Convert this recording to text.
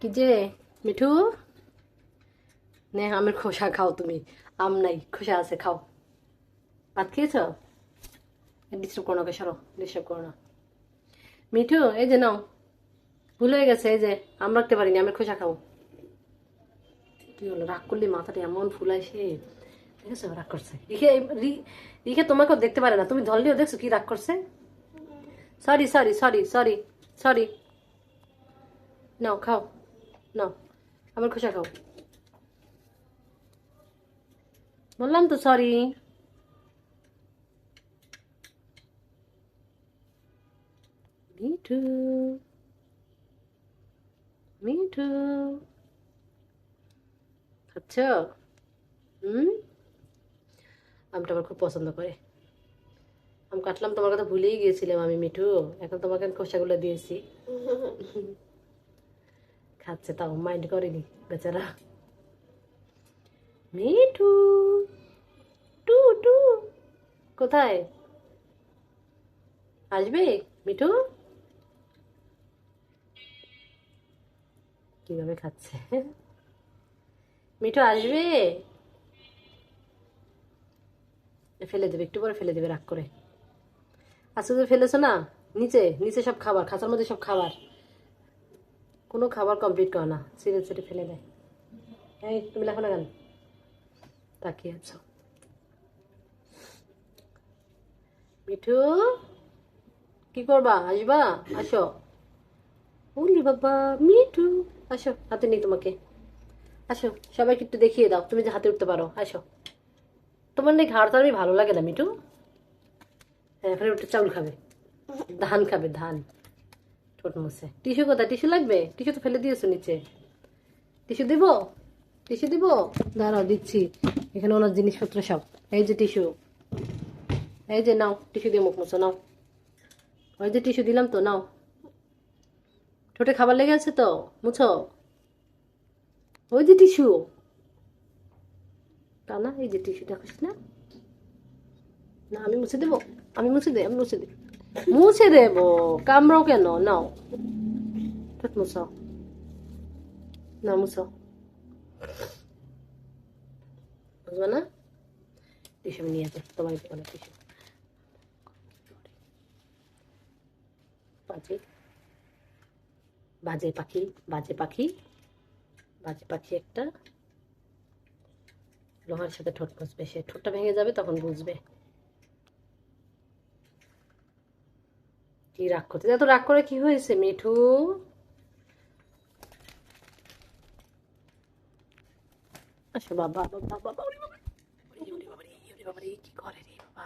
কি যে মিঠু, নে আমের খোসা খাও তুমি। আম নাই, খোসা আছে, খাও। ভাত খেয়েছ? ডিস্টার্ব করো না, সরো, ডিস্টার্ব করো না। মিঠু, এই যে নাও, ভুল হয়ে গেছে, এই যে আম রাখতে পারিনি, আমের খোসা খাও। কি হলো, রাগ করলে মাথাটা এমন ফুলায় সে, দেখেছো রাগ করছে। রিখে তোমাকেও দেখতে পারে না, তুমি ধরলেও দেখছো কি রাগ করছে। Sorry sorry sorry sorry sorry. নাও খাও, নাও আমের খোসা খাও। বললাম তো সরি। মিঠু, মিঠু, খাচ্ছ? হুম, আমটা আমার খুব পছন্দ করে। আম কাটলাম, তোমার কথা ভুলেই গিয়েছিলাম আমি মিঠু। এখন তোমাকে আমি খোসাগুলো দিয়েছি। খাচ্ছে, তাও মাইন্ড করেনি বেচারা। মিঠু, টু টু, কোথায় আসবে মিঠু? কিভাবে খাচ্ছে। মিঠু আসবে, ফেলে দেবে, একটু পরে ফেলে দেবে রাগ করে। আজকে তো ফেলেছো না, নিচে নিচে সব খাবার, খাঁচার মধ্যে সব খাবার, কোনো খাবার কমপ্লিট করে না, সিঁড়ে সিঁড়ে ফেলে দেয়। এই তুমি লেখো না কেন, তাকিয়ে আছো? মিঠু, কি করবা, আসবা? আসো। বলি বাবা, মিঠু, আসো, হাতে নেই তোমাকে। আসো, সবাইকে একটু দেখিয়ে দাও তুমি যে হাতে উঠতে পারো, আসো। তোমার নেই ঘাড় তাড়ি ভালো লাগে না মিঠু? হ্যাঁ, এখানে একটু চাউল খাবে, ধান খাবে, ধান। ঠোঁট মুছে। টিস্যু কোথায়, টিস্যু লাগবে? টিস্যু তো ফেলে দিয়েছো নিচে। টিস্যু দিব, টিস্যু দিব, দাঁড়াও দিচ্ছি। এখানে ওনার জিনিসপত্র সব, এই যে টিস্যু, এই যে নাও, টিস্যু দিয়ে মুখ মুছো, নাও। ওই যে টিস্যু দিলাম তো, নাও। ঠোঁটে খাবার লেগে আছে তো, মুছো। ওই যে টিস্যু, তা না, এই যে টিস্যু, দেখিস না? না আমি মুছে দেবো, আমি মুছে দে, আমি মুছে দিই, মুছে দেবো। কামড়াও কেন, নাও। ঠোঁট মুছো, না মুছো, বুঝবে না। টিস্যু নিয়ে যাবে, তোমার দোকানে টিস্যু। বাজে, বাজে পাখি, বাজে পাখি, বাজে পাখি একটা। লোহার সাথে ঠোঁট মুছবে, সে ঠোঁটটা ভেঙে যাবে তখন বুঝবে। কি রাগ করতে, এত রাগ করে কি হয়েছে মিঠু? আসো বাবা, বাবা বাবা, ওরে বাবা, ওরে বাবা রে, ওরে বাবা রে, কি করে রে বাবা।